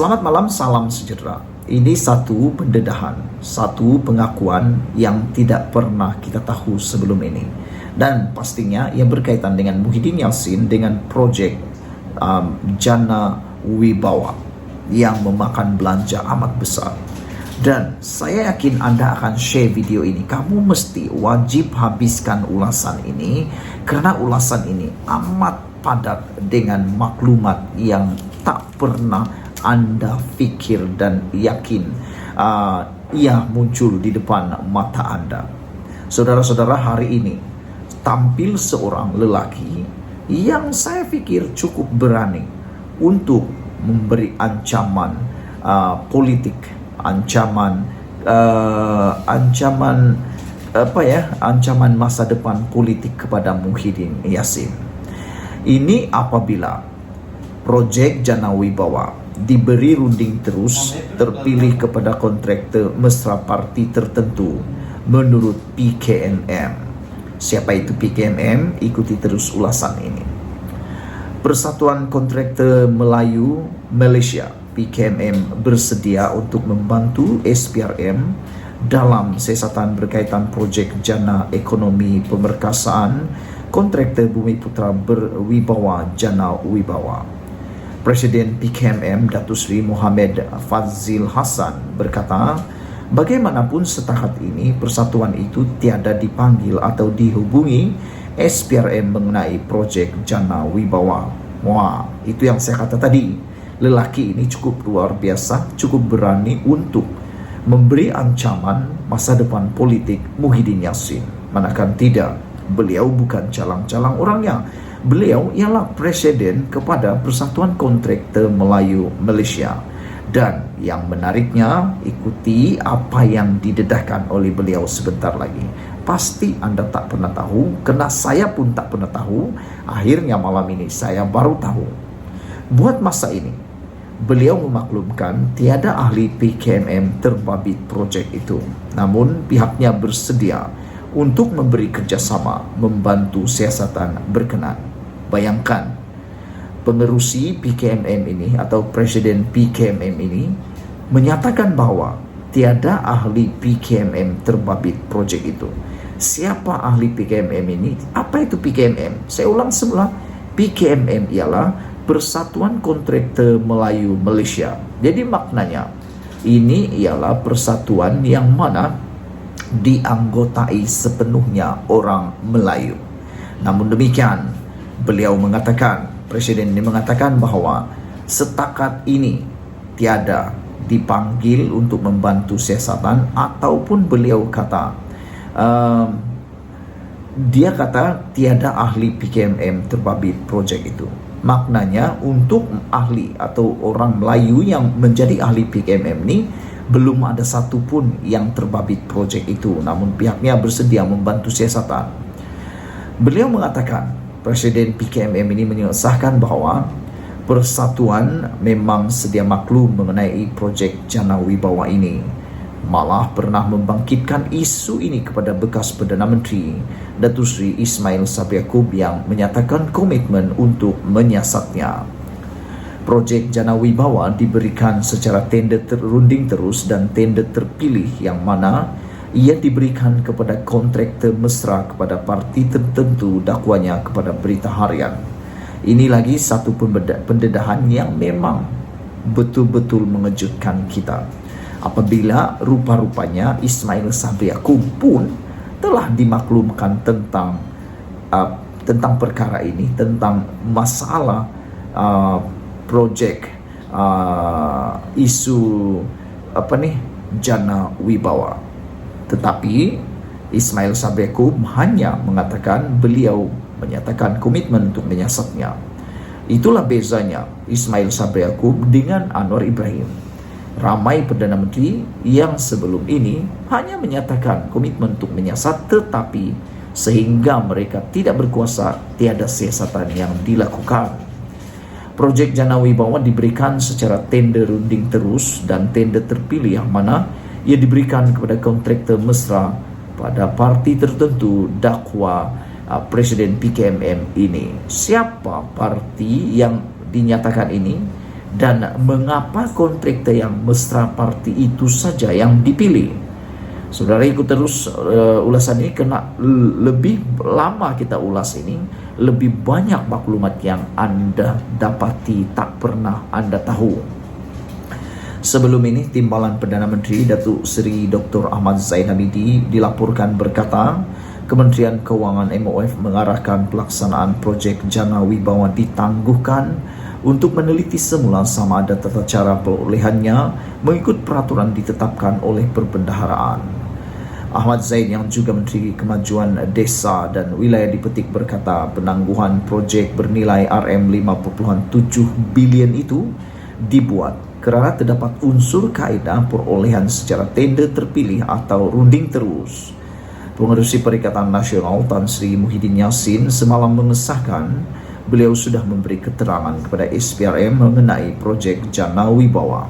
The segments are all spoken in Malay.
Selamat malam, salam sejahtera. Ini satu pendedahan, satu pengakuan yang tidak pernah kita tahu sebelum ini. Dan pastinya yang berkaitan dengan Muhyiddin Yassin dengan projek Jana Wibawa yang memakan belanja amat besar. Dan saya yakin Anda akan share video ini. Kamu mesti wajib habiskan ulasan ini karena ulasan ini amat padat dengan maklumat yang tak pernah Anda fikir dan yakin ia muncul di depan mata Anda. Saudara-saudara, hari ini tampil seorang lelaki yang saya pikir cukup berani untuk memberi ancaman politik, ancaman masa depan politik kepada Muhyiddin Yassin. Ini apabila projek Jana Wibawa diberi runding terus terpilih kepada kontraktor mesra parti tertentu menurut PKMM. Siapa itu PKMM? Ikuti terus ulasan ini. Persatuan Kontraktor Melayu Malaysia PKMM bersedia untuk membantu SPRM dalam siasatan berkaitan projek Jana Ekonomi Pemerkasaan Kontraktor Bumiputra Berwibawa Jana Wibawa. Presiden PKMM Datuk Seri Mohamed Fazil Hassan berkata, bagaimanapun setakat ini persatuan itu tiada dipanggil atau dihubungi SPRM mengenai projek Jana Wibawa. Wah, itu yang saya kata tadi. Lelaki ini cukup luar biasa, cukup berani untuk memberi ancaman masa depan politik Muhyiddin Yassin. Manakala tidak, beliau bukan calang-calang orangnya. Beliau ialah presiden kepada Persatuan Kontraktor Melayu Malaysia. Dan yang menariknya, ikuti apa yang didedahkan oleh beliau sebentar lagi. Pasti Anda tak pernah tahu, karena saya pun tak pernah tahu. Akhirnya malam ini saya baru tahu. Buat masa ini, beliau memaklumkan tiada ahli PKMM terbabit projek itu. Namun pihaknya bersedia untuk memberi kerjasama membantu siasatan berkenan. Bayangkan, pengerusi PKMM ini atau Presiden PKMM ini menyatakan bahwa tiada ahli PKMM terbabit projek itu. Siapa ahli PKMM ini? Apa itu PKMM? Saya ulang semula, PKMM ialah Persatuan Kontraktor Melayu Malaysia. Jadi maknanya, ini ialah persatuan yang mana dianggotai sepenuhnya orang Melayu. Namun demikian, beliau mengatakan, Presiden ini mengatakan bahwa setakat ini tiada dipanggil untuk membantu siasatan, ataupun beliau kata, dia kata tiada ahli PKMM terbabit projek itu. Maknanya untuk ahli atau orang Melayu yang menjadi ahli PKMM ini belum ada satu pun yang terbabit projek itu. Namun pihaknya bersedia membantu siasatan. Beliau mengatakan, Presiden PKMM ini menyesahkan bahwa persatuan memang sedia maklum mengenai projek Jana Wibawa ini. Malah pernah membangkitkan isu ini kepada bekas Perdana Menteri Datuk Seri Ismail Sabri Yaakob yang menyatakan komitmen untuk menyiasatnya. Projek Jana Wibawa diberikan secara tender terrunding terus dan tender terpilih yang mana ia diberikan kepada kontraktor mesra kepada parti tertentu, dakwanya kepada Berita Harian. Ini lagi satu pendedahan yang memang betul-betul mengejutkan kita. Apabila rupa-rupanya Ismail Sabri Yaakob pun telah dimaklumkan tentang perkara ini, tentang masalah projek isu Jana Wibawa. Tetapi Ismail Sabri Yaakob hanya mengatakan beliau menyatakan komitmen untuk menyiasatnya. Itulah bezanya Ismail Sabri Yaakob dengan Anwar Ibrahim. Ramai Perdana Menteri yang sebelum ini hanya menyatakan komitmen untuk menyiasat, tetapi sehingga mereka tidak berkuasa, tiada siasatan yang dilakukan. Projek Jana Wibawa diberikan secara tender runding terus dan tender terpilih yang mana ia diberikan kepada kontraktor mesra pada parti tertentu, dakwa Presiden PKMM ini. Siapa parti yang dinyatakan ini? Dan mengapa kontraktor yang mesra parti itu saja yang dipilih? Saudara ikut terus ulasan ini kena lebih lama kita ulas ini, lebih banyak maklumat yang Anda dapati tak pernah Anda tahu. Sebelum ini, Timbalan Perdana Menteri Datuk Seri Dr. Ahmad Zaid Hamidi dilaporkan berkata, Kementerian Kewangan MOF mengarahkan pelaksanaan projek Jana Wibawa ditangguhkan untuk meneliti semula sama ada tata cara perolehannya mengikut peraturan ditetapkan oleh perbendaharaan. Ahmad Zaid yang juga Menteri Kemajuan Desa dan Wilayah Dipetik berkata penangguhan projek bernilai RM5.7 bilion itu dibuat kerana terdapat unsur kaedah perolehan secara tender terpilih atau runding terus. Pengerusi Perikatan Nasional Tan Sri Muhyiddin Yassin semalam mengesahkan beliau sudah memberi keterangan kepada SPRM mengenai projek Jana Wibawa.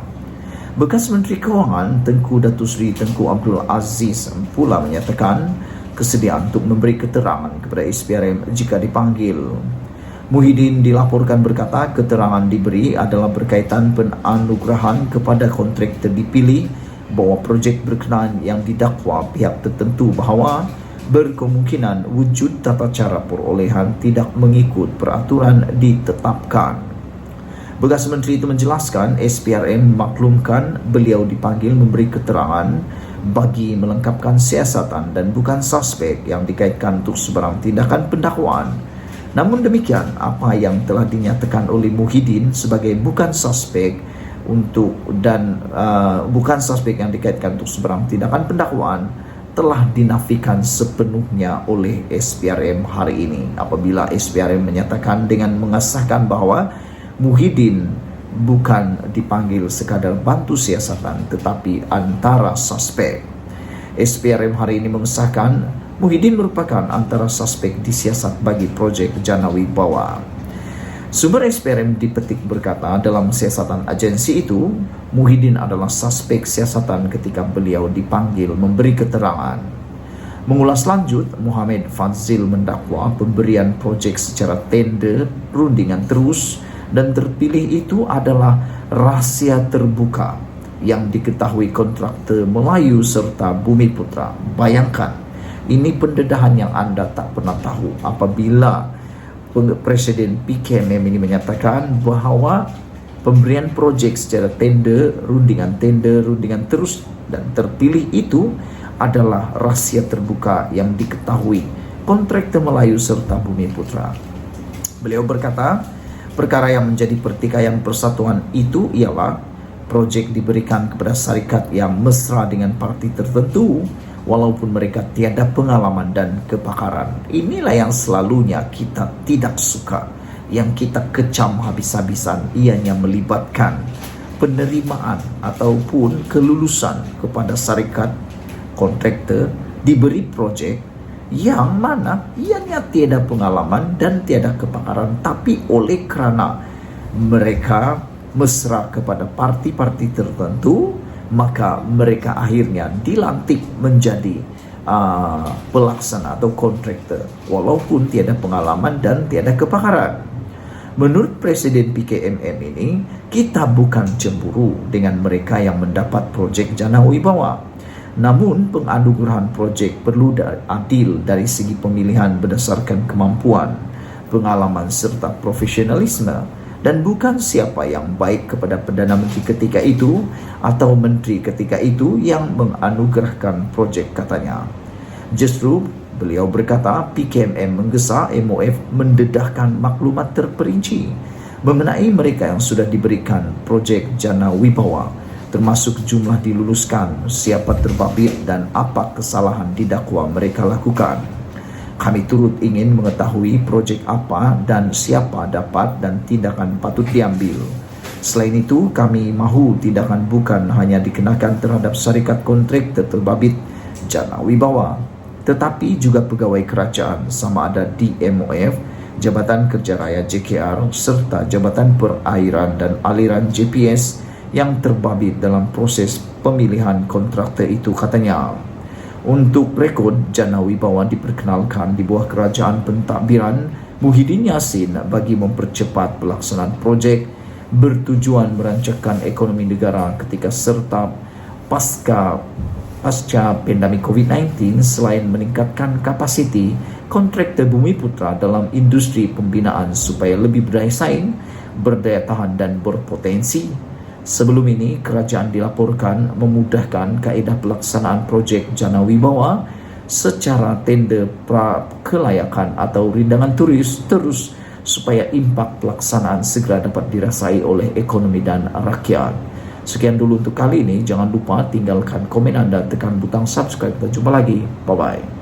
Bekas Menteri Kewangan Tengku Datuk Seri Tengku Abdul Aziz pula menyatakan kesediaan untuk memberi keterangan kepada SPRM jika dipanggil. Muhyiddin dilaporkan berkata keterangan diberi adalah berkaitan penganugerahan kepada kontraktor dipilih bahwa projek berkenaan yang didakwa pihak tertentu bahawa berkemungkinan wujud tata cara perolehan tidak mengikut peraturan ditetapkan. Bekas Menteri itu menjelaskan SPRM memaklumkan beliau dipanggil memberi keterangan bagi melengkapkan siasatan dan bukan suspek yang dikaitkan untuk sebarang tindakan pendakwaan. Namun demikian, apa yang telah dinyatakan oleh Muhyiddin sebagai bukan suspek bukan suspek yang dikaitkan untuk sebarang tindakan pendakwaan telah dinafikan sepenuhnya oleh SPRM hari ini apabila SPRM menyatakan dengan mengesahkan bahawa Muhyiddin bukan dipanggil sekadar bantu siasatan tetapi antara suspek. SPRM hari ini mengesahkan Muhyiddin merupakan antara suspek disiasat bagi projek Jana Wibawa. Sumber SPRM Dipetik berkata dalam siasatan agensi itu, Muhyiddin adalah suspek siasatan ketika beliau dipanggil memberi keterangan. Mengulas lanjut, Muhammad Fazil mendakwa pemberian projek secara tender, rundingan terus dan terpilih itu adalah rahsia terbuka yang diketahui kontraktor Melayu serta Bumiputra. Bayangkan, ini pendedahan yang Anda tak pernah tahu apabila Presiden PKMM ini menyatakan bahawa pemberian projek secara tender, rundingan terus dan terpilih itu adalah rahsia terbuka yang diketahui kontraktor Melayu serta Bumiputra. Beliau berkata, perkara yang menjadi pertikaian persatuan itu ialah projek diberikan kepada syarikat yang mesra dengan parti tertentu walaupun mereka tiada pengalaman dan kepakaran. Inilah yang selalunya kita tidak suka, yang kita kecam habis-habisan, ianya melibatkan penerimaan ataupun kelulusan kepada syarikat kontraktor diberi projek yang mana ianya tiada pengalaman dan tiada kepakaran, tapi oleh kerana mereka mesra kepada parti-parti tertentu, maka mereka akhirnya dilantik menjadi pelaksana atau kontraktor walaupun tiada pengalaman dan tiada kepakaran. Menurut Presiden PKMM ini, kita bukan cemburu dengan mereka yang mendapat projek Jana Wibawa. Namun penganugerahan projek perlu adil dari segi pemilihan berdasarkan kemampuan, pengalaman serta profesionalisme dan bukan siapa yang baik kepada Perdana Menteri ketika itu atau Menteri ketika itu yang menganugerahkan projek, katanya. Justru beliau berkata PKMM menggesa MOF mendedahkan maklumat terperinci mengenai mereka yang sudah diberikan projek Jana Wibawa, termasuk jumlah diluluskan, siapa terbabit dan apa kesalahan didakwa mereka lakukan. Kami turut ingin mengetahui projek apa dan siapa dapat dan tindakan patut diambil. Selain itu, kami mahu tindakan bukan hanya dikenakan terhadap syarikat kontraktor terbabit Jana Wibawa, tetapi juga pegawai kerajaan sama ada di MOF, Jabatan Kerja Raya JKR serta Jabatan Perairan dan Aliran JPS yang terbabit dalam proses pemilihan kontraktor itu, katanya. Untuk rekod, Jana Wibawa diperkenalkan di bawah kerajaan pentadbiran Muhyiddin Yassin bagi mempercepat pelaksanaan projek bertujuan merancangkan ekonomi negara ketika serta pasca pandemi COVID-19 selain meningkatkan kapasiti kontraktor Bumi Putra dalam industri pembinaan supaya lebih berdaya saing, berdaya tahan dan berpotensi. Sebelum ini, kerajaan dilaporkan memudahkan kaedah pelaksanaan projek Jana Wibawa secara tender prakelayakan atau rindangan terus supaya impak pelaksanaan segera dapat dirasai oleh ekonomi dan rakyat. Sekian dulu untuk kali ini. Jangan lupa tinggalkan komen Anda, tekan butang subscribe dan jumpa lagi. Bye-bye.